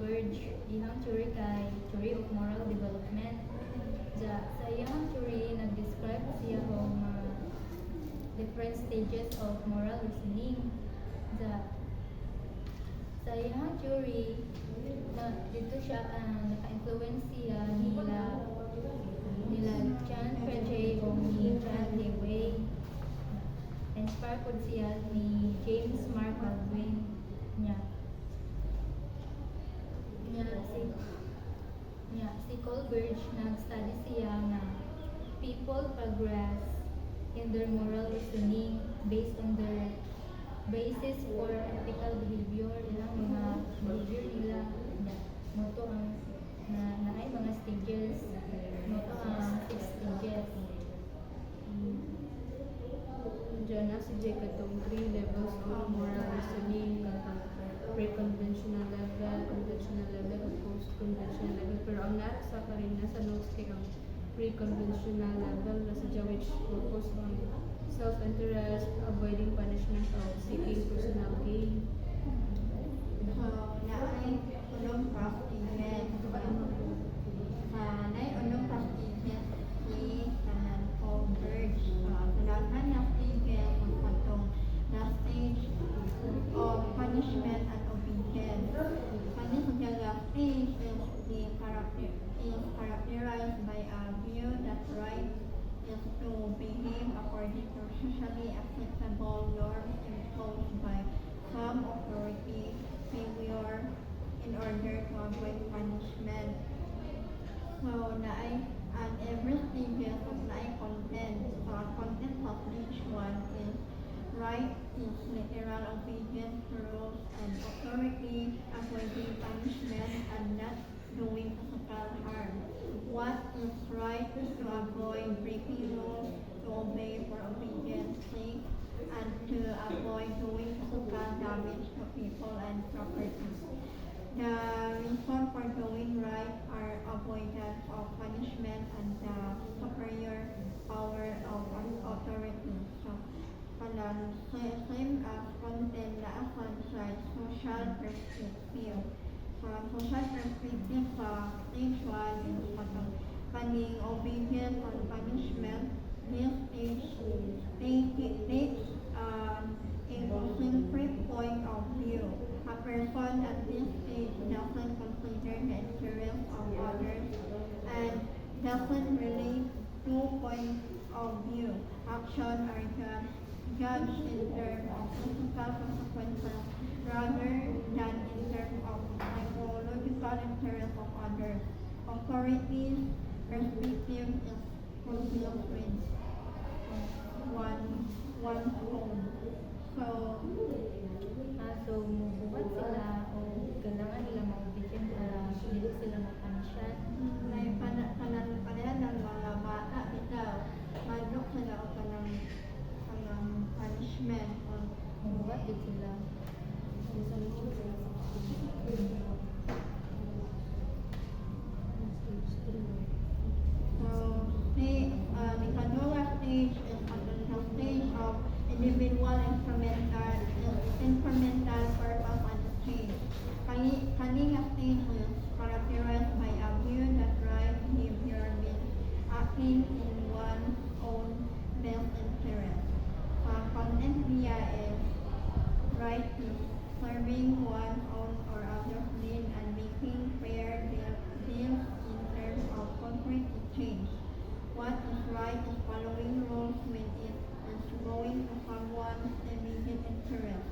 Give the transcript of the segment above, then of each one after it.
Verge, ihang theory kay theory of moral development. Sa iyang theory, nag-describe siya og mga different stages of moral reasoning. Sa iyang theory, dito siya naka-influence siya nila John Piaget o ni John Dewey. Inspired po siya ni James Mark Baldwin niya. Si Colbert nag-study siya na people progress in their moral reasoning based on their basis for ethical behavior, ilang mga behavior nila moto ang na ay mga stages, moto ang 6 stages. Diyan na si Jay katong 3 levels of moral reasoning, pre-conventional level, conventional level, o post-conventional level. Pero ang nasa pa rin nasa notes kay ang pre-conventional level na sa which focus on self-interest, avoiding punishment, of seeking personal gain. Naay unong stages. Naay unong stages ni kanan Colbert. Kailangan na stages kung katong na stage of punishment and obedience. Kani sa stage is characterized by a view that right is to behave according to socially acceptable norms imposed by some authority figure in order to avoid punishment. So, naay at every stages of naay content. Content of each one is right is literal obedience to rules and authority, avoiding punishment and not doing physical harm. What is right is to avoid breaking rules, to obey for obedience sake, and to avoid doing physical damage to people and property. The reason for doing right are avoidance of punishment and the superior power of authority. So, same as content na asan sa social perspective. Sa social perspective sa stage 1 is kaning obedience and punishment. This takes inclusive point of view. A person at this stage doesn't consider the interest of others and doesn't relate to point of view. Action are judged in terms of physical consequences rather than in terms of psychological interest of others. Authority's perspective is fulfilled with one's own. So mubuhat sila o kailangan nila ma-obedient para dili sila mapanisyan. May panahan ng mga bata bitaw, madok sila o kanang punishment. Mubuhat din sila. So, the Canoa stage is the stage of individual incremental purpose and change. Kaning stage is characterized by a view that right behavior means acting in one's own best interest. Content via is right to serving one's own or others' need and making fair deals in terms of concrete exchange. What is right is following rules when it is going to someone's immediate interest.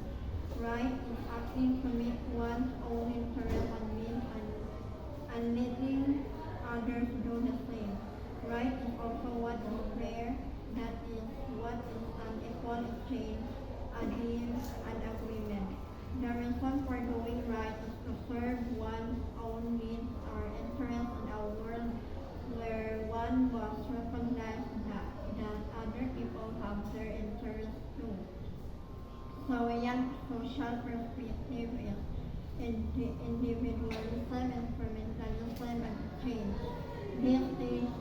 Right is acting to meet one's own interest and means and letting others do the same. Right is also what is fair, that is what is an equal exchange, a deal, an agreement. The reason for doing right is to serve one's own needs or interests in a world where one must recognize that other people have their interests too. So, yung social perspective is individualism, incrementalism, and change. This takes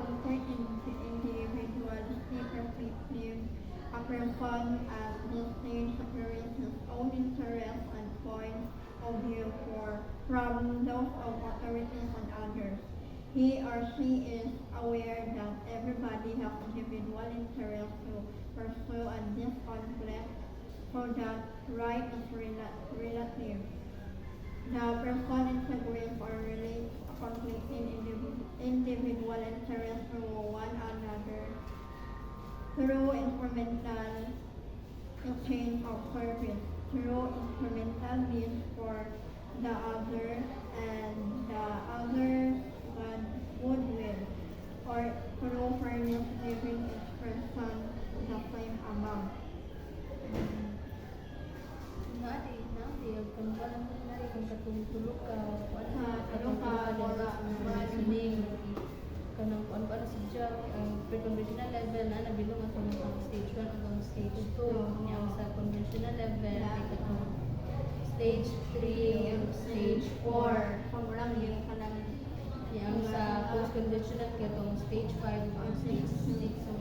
comfort in individualistic perspective. A person at this stage superiors his own interests and points of view from those of authorities and others. He or she is aware that everybody has individual interest to pursue and this conflict so that right is relative. The person integrates or relates conflicting individual interests to one another through instrumental exchange of service, through instrumental means for the other and the other's goodwill, or through fairness giving each person the same amount. Kung katulog ka, Tulog ka, wala listening, kanang kung ano si Jack, pre-conventional level na nabilong ang ang stage 1 hanggang stage 2, yang sa conventional level, ay katong stage 3, stage 4, Pag walang yung kanang yang sa post-conventional katong stage 5 hanggang stage 6 ang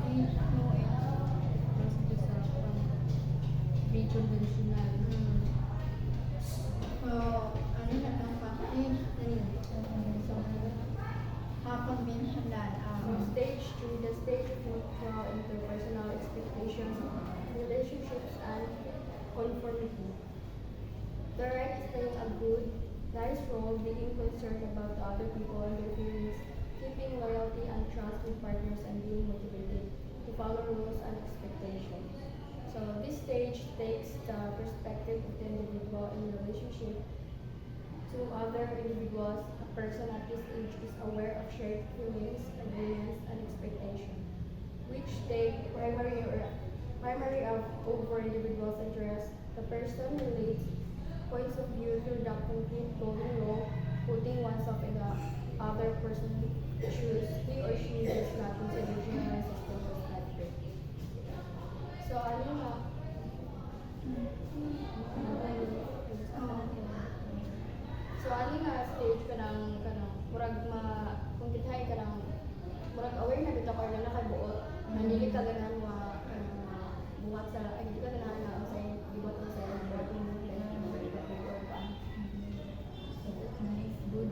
each two is pre-conventional. so ano na lang pa stage 3 conventional Stage 2, the stage of mutual interpersonal expectations, relationships, and conformity. The right is playing a good, nice role, being concerned about the other people and their feelings, keeping loyalty and trust with partners, and being motivated to follow rules and expectations. So this stage takes the perspective of the individual in relationship to other individuals. A person at this age is aware of shared feelings, agreements, and expectations, which take primary over individuals' interests. The person relates points of view through the complete golden rule, putting oneself in the other person's shoes. He or she does not consider generalized system as metric. So, ano na? So, ano nga stage ka ng murag kung kitay ka ng murag aware na bitaw ka na nakabuot, hindi ka ganahan buhat sa, ay hindi ka ganahan na sa buhat ang sa murag yung Good.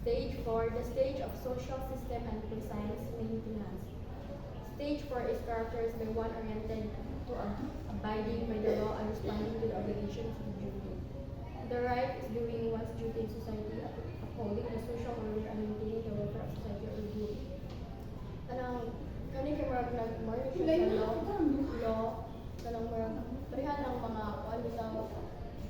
Stage 4, the stage of social system and prescience maintenance. Stage 4 is characterized by one oriented to abiding by the law and responding to the obligations of duty. The right is doing one's duty in society, upholding the social order and maintaining the welfare of society or group. Kanang kani kay murag nag-more siya sa law, kanang murag pareha ng mga kuan bitaw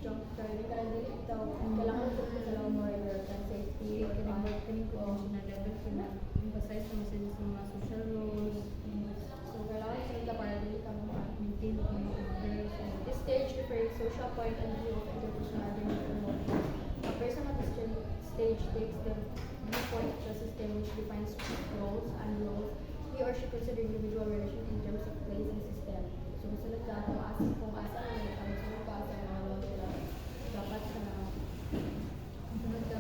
junk driving kanang dili bitaw kailangan sa law more than safety Kanang conventional level ko na emphasize naman sila sa mga social roles, so kailangan sila para dili ka maintain ko yung order. This stage refers social point of view of interpersonal relations. A person at this stage takes the viewpoint of the system which defines roles and roles. He or she considers individual relations in terms of place and system. So sunod ka kung asa na sunod ka asa na nila dapat ka na Sunod ka.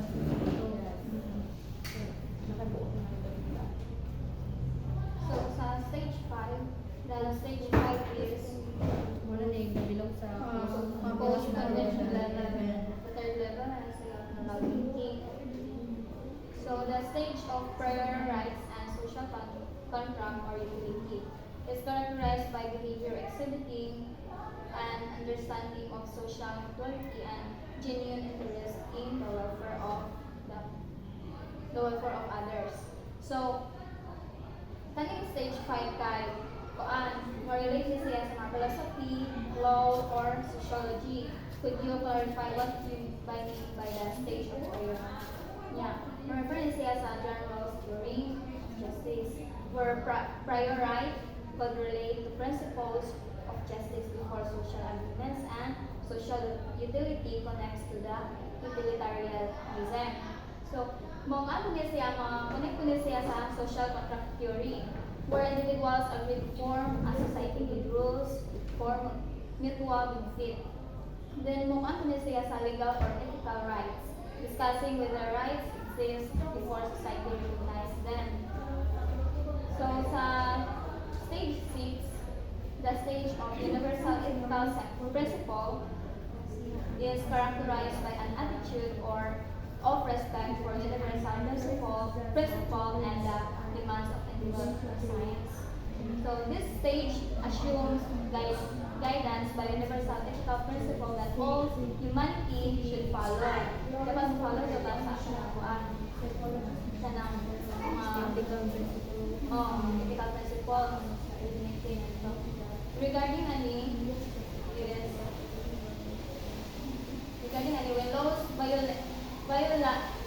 nakabuo na nila. So sa stage 5, the stage 5 is Muna na yung nabilong sa post-conventional level. The third level na sila thinking. So the stage of prior rights and social contract or utility is characterized by behavior exhibiting an understanding of social authority and genuine interest in the welfare of others. So, kaning stage 5 kay more related siya sa mga philosophy, law, or sociology. Could you clarify what you mean by the stage of prior? Yeah, reference siya sa John Rawls' theory of justice, where prior right could relate to principles of justice before social agreements, and social utility connects to the utilitarianism. So, connect ko niya siya sa social contract theory, where individuals agree to form a society with rules for mutual benefit. Then, ko niya siya sa legal or ethical rights, discussing whether rights exist before society recognizes them. stage of universal ethical principle is characterized by an attitude or of respect for universal principle and the demands of ethical science. So this stage assumes guidance by universal ethical principle that all humanity should follow. Dapat follow sa basa siya ng kuan. Siya ng Ethical principle. ethical principle. Regarding when laws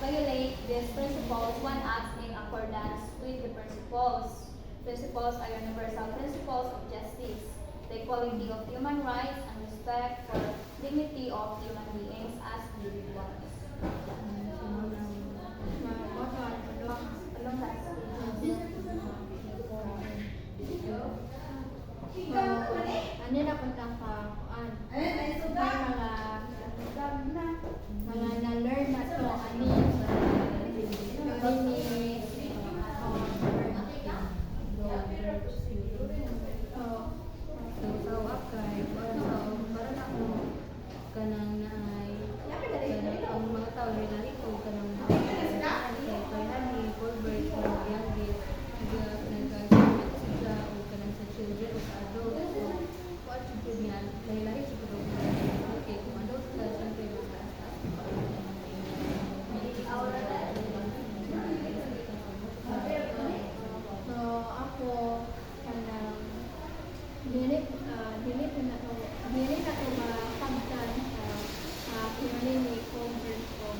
violate these principles, one acts in accordance with the principles. Principles are universal principles of justice, the equality of human rights, and respect for dignity of human beings as individuals. Anong last? Ano na punta ka kuan? Mga na-learn na to ani So, sa wakay, para ako, kanang naay, kanang ang mga tao nila rito, kanang kay Hani, Colbert, kanang Bianchi, nag-comment sila, o kanang sa children, o sa adult, so, what should niya, lahi-lahi siguro, okay, kung adult ka, siyempre, mas taas-taas, So ako kanang dili na to mapagtan sa kini ni Congress ko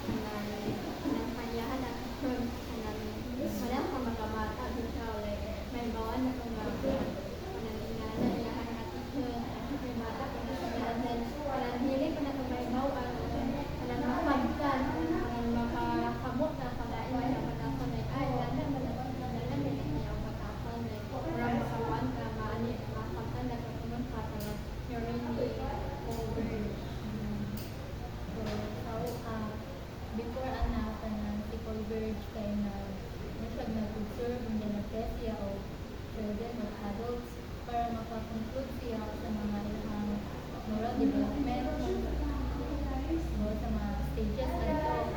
kanang panyahan at kanang wala ka mga bata dito may bawan na kung kanang ingana ilahan at may bata kanang dili ko na to may bawan kanang mapagtan kanang makakamot na palain na manakon ay wala man orang makawan ka maani mapagtan na kung ka kanang you're really over. So, before kanang si Converge kay na siya nag-observe and then nag-test siya o children or adults para makakonclude siya sa mga ilang moral development o sa mga stages na ito